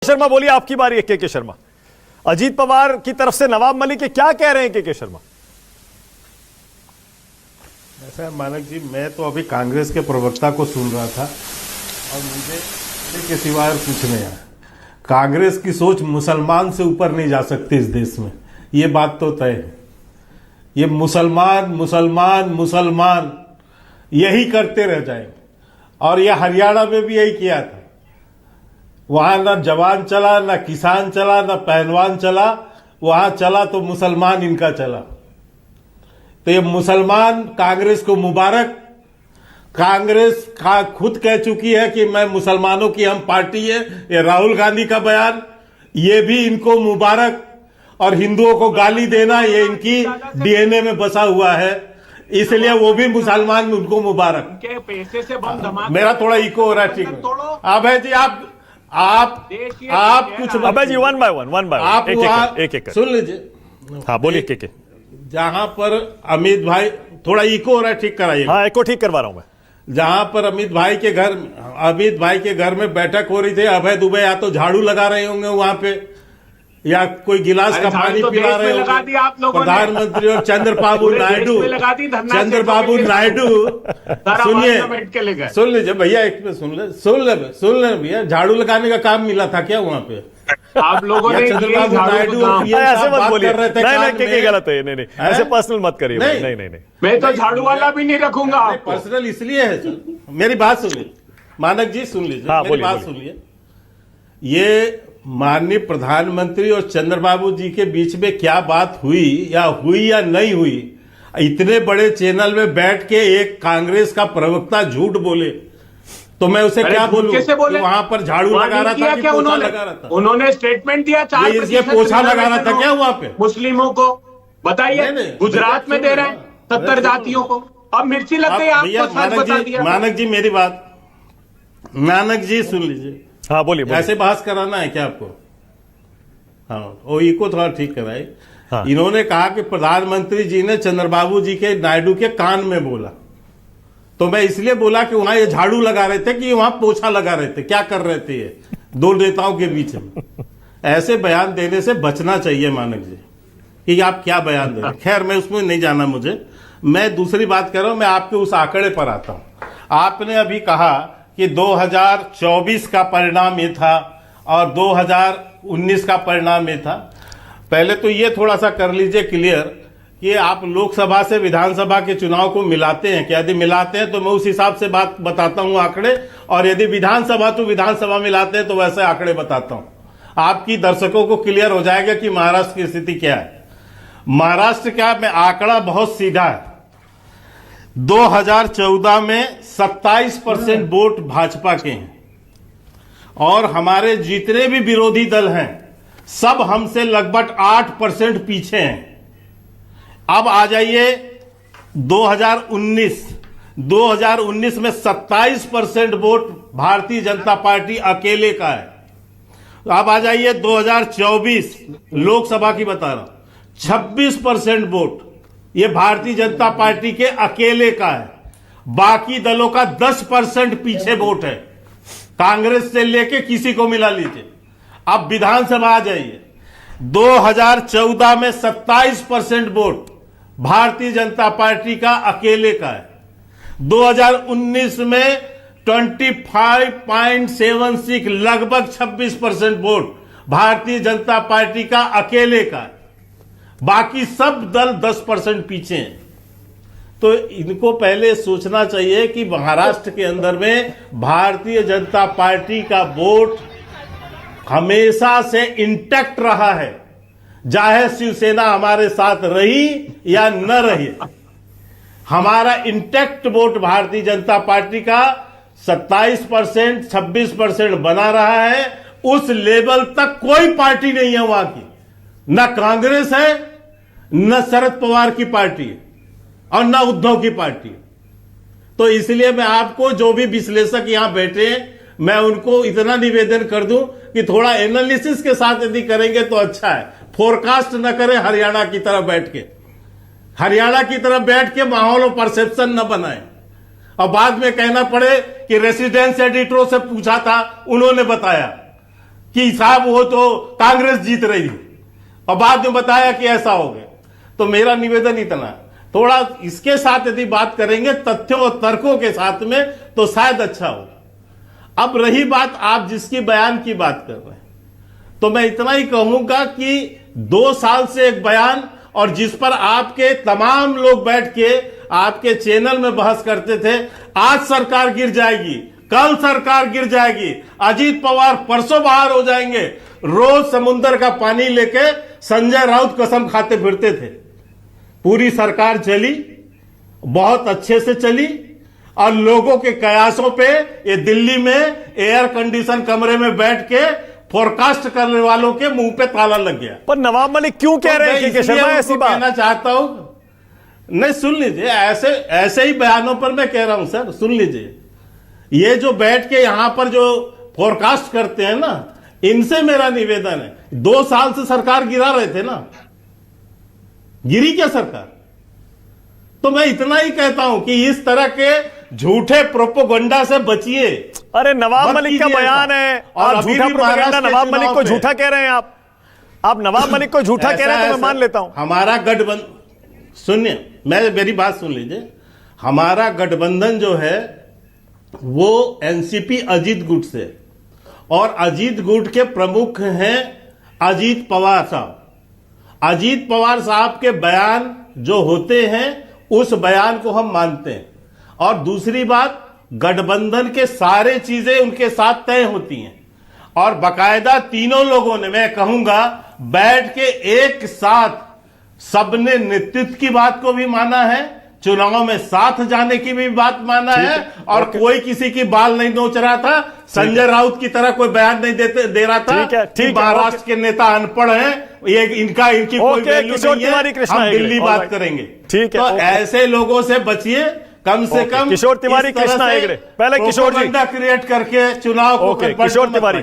शर्मा बोलिए, आपकी बारी है। के शर्मा, अजीत पवार की तरफ से नवाब मलिक क्या कह रहे हैं? के शर्मा, ऐसा मानक जी, मैं तो अभी कांग्रेस के प्रवक्ता को सुन रहा था और मुझे के सिवा और कुछ नहीं आया। कांग्रेस की सोच मुसलमान से ऊपर नहीं जा सकती इस देश में, ये बात तो तय है। ये मुसलमान मुसलमान मुसलमान यही करते रह जाएंगे। और यह हरियाणा में भी यही किया था। वहां ना जवान चला, ना किसान चला, ना पहलवान चला, वहां चला तो मुसलमान इनका चला। तो ये मुसलमान कांग्रेस को मुबारक। कांग्रेस खुद कह चुकी है कि मैं मुसलमानों की हम पार्टी है। ये राहुल गांधी का बयान, ये भी इनको मुबारक। और हिंदुओं को गाली देना ये इनकी डीएनए में बसा हुआ है, इसलिए वो भी मुसलमान, उनको मुबारक। पैसे से बम धमाका। मेरा थोड़ा इको हो रहा है, ठीक है। अभय जी आप कुछ अभय जी, वन बाय वन आप एक सुन लीजिए। हाँ बोलिए। के जहां पर अमित भाई, थोड़ा इको हो रहा है, ठीक कराइए। हाँ, एको ठीक करवा रहा हूं मैं। जहां पर अमित भाई के घर में बैठक हो रही थी, अभय दुबे या तो झाड़ू लगा रहे होंगे वहां पे, या कोई गिलास का पानी पिला रहे होंगे। प्रधानमंत्री और चंद्रबाबू नायडू सुन लीजिए भैया, एक पे सुन ले भैया, झाड़ू लगाने का काम मिला था क्या वहां पे? आप लोगों ने चंद्रबाबू नायडू ऐसे मत बोलिए, नहीं, गलत है। नहीं, ऐसे पर्सनल मत करिए। नहीं, मैं तो झाड़ू वाला भी नहीं रखूंगा। पर्सनल इसलिए है सर, मेरी बात सुनिए, मानक जी सुन लीजिए, मेरी बात सुनिए। ये माननीय प्रधानमंत्री और चंद्रबाबू जी के बीच में क्या बात हुई या नहीं हुई, इतने बड़े चैनल में बैठ के एक कांग्रेस का प्रवक्ता झूठ बोले तो मैं उसे क्या बोलूं कि वहां पर झाड़ू लगा रहा था कि पोछा लगा रहा था? उन्होंने स्टेटमेंट दिया 4% पोछा लगा रहा था क्या वहां पे मुस्लिमों को? बताइए, गुजरात में दे रहे हैं 70 जातियों को, अब मिर्ची लग गई आपको। मानक जी मेरी बात, मानक जी सुन लीजिए। हाँ बोलिए। ऐसे बहस कराना है क्या आपको? हाँ, वो इको थोड़ा ठीक कराए। हाँ। इन्होंने कहा कि प्रधानमंत्री जी ने चंद्रबाबू जी के नायडू के कान में बोला, तो मैं इसलिए बोला कि वहां ये झाड़ू लगा रहे थे कि वहां पोछा लगा रहे थे, क्या कर रहे थे ये दो नेताओं के बीच में? ऐसे बयान देने से बचना चाहिए मानक जी, कि आप क्या बयान दे रहे। खैर, मैं उसमें नहीं जाना मुझे। मैं दूसरी बात कर रहा हूं, मैं आपके उस आंकड़े पर आता हूं। आपने अभी कहा कि 2024 का परिणाम ये था और 2019 का परिणाम ये था। पहले तो ये थोड़ा सा कर लीजिए क्लियर कि आप लोकसभा से विधानसभा के चुनाव को मिलाते हैं क्या? यदि मिलाते हैं तो मैं उस हिसाब से बात बताता हूं आंकड़े, और यदि विधानसभा तो विधानसभा मिलाते हैं तो वैसे आंकड़े बताता हूं। आपकी दर्शकों को क्लियर हो जाएगा कि महाराष्ट्र की स्थिति क्या है। महाराष्ट्र क्या में आंकड़ा बहुत सीधा है। 2014 में 27% वोट भाजपा के हैं और हमारे जितने भी विरोधी दल हैं सब हमसे लगभग 8% पीछे हैं। अब आ जाइए 2019 में 27% वोट भारतीय जनता पार्टी अकेले का है। अब आ जाइए 2024 लोकसभा की बता रहा हूं, 26% वोट ये भारतीय जनता पार्टी के अकेले का है। बाकी दलों का 10% पीछे वोट है, कांग्रेस से लेके किसी को मिला लीजिए। अब विधानसभा आ जाइए, 2014 में 27% वोट भारतीय जनता पार्टी का अकेले का है। 2019 में 25.76 लगभग 26% वोट भारतीय जनता पार्टी का अकेले का है। बाकी सब दल 10% पीछे हैं। तो इनको पहले सोचना चाहिए कि महाराष्ट्र के अंदर में भारतीय जनता पार्टी का वोट हमेशा से इंटैक्ट रहा है, चाहे शिवसेना हमारे साथ रही या न रही। हमारा intact vote Bharatiya Janata party का 27% 26% बना रहा है। उस लेवल तक कोई पार्टी नहीं है वहां की, न कांग्रेस है, न शरद पवार की पार्टी है और न उद्धव की पार्टी। तो इसलिए मैं आपको, जो भी विश्लेषक यहां बैठे हैं, मैं उनको इतना निवेदन कर दूं कि थोड़ा एनालिसिस के साथ यदि करेंगे तो अच्छा है। फोरकास्ट न करें हरियाणा की तरफ बैठ के, हरियाणा की तरफ बैठ के माहौल और परसेप्शन न बनाएं और बाद में कहना पड़े कि रेसिडेंस एडिटरों से पूछा था, उन्होंने बताया। कि साहब वो तो कांग्रेस जीत रही थी और बाद में बताया कि ऐसा हो गया। तो मेरा निवेदन इतना है, थोड़ा इसके साथ यदि बात करेंगे तथ्यों और तर्कों के साथ में तो शायद अच्छा हो। अब रही बात आप जिसकी बयान की बात कर रहे हैं, तो मैं इतना ही कहूंगा कि 2 साल से एक बयान और जिस पर आपके तमाम लोग बैठ के आपके चैनल में बहस करते थे, आज सरकार गिर जाएगी, कल सरकार गिर जाएगी, अजीत पवार परसों बाहर हो जाएंगे, रोज समुद्र का पानी लेके संजय राउत कसम खाते फिरते थे। पूरी सरकार चली, बहुत अच्छे से चली और लोगों के कयासों पे ये दिल्ली में एयर कंडीशन कमरे में बैठ के फोरकास्ट करने वालों के मुंह पे ताला लग गया। पर नवाब मलिक क्यों कह रहे हैं कि शर्मा ऐसी बात? कहना चाहता हूं, नहीं सुन लीजिए, ऐसे ही बयानों पर मैं कह रहा हूं सर, सुन लीजिए। ये जो बैठ के यहां पर जो फोरकास्ट करते हैं ना, इनसे मेरा निवेदन है, 2 साल से सरकार गिरा रहे थे ना, गिरी क्या सरकार? तो मैं इतना ही कहता हूं कि इस तरह के झूठे प्रोपोगंडा से बचिए। अरे नवाब मलिक का बयान है और अभी झूठा भी प्रोपेगेंडा, महाराष्ट्र के नवाब मलिक को चुनाव झूठा कह रहे हैं आप नवाब मलिक को झूठा कह रहे हैं तो मैं मान लेता हूं। हमारा गठबंधन, सुनिए, मेरी बात सुन लीजिए। हमारा गठबंधन जो है वो एनसीपी अजीत गुट से, और अजीत गुट के प्रमुख हैं अजीत पवार साहब। अजीत पवार साहब के बयान जो होते हैं उस बयान को हम मानते हैं। और दूसरी बात, गठबंधन के सारे चीजें उनके साथ तय होती हैं और बकायदा तीनों लोगों ने, मैं कहूंगा, बैठ के एक साथ सबने नेतृत्व की बात को भी माना है, चुनाव में साथ जाने की भी बात माना है और कोई किसी की बाल नहीं नोच रहा था। संजय राउत की तरह कोई बयान नहीं दे रहा था कि महाराष्ट्र के नेता अनपढ़ हैं, ये इनकी कोई वैल्यू नहीं है, हम दिल्ली बात करेंगे। ठीक है, तो ऐसे लोगों से बचिए, कम से कम। किशोर तिवारी, कृष्णा हेगड़े, पहले किशोर जी क्रिएट करके चुनाव को किशोर तिवारी।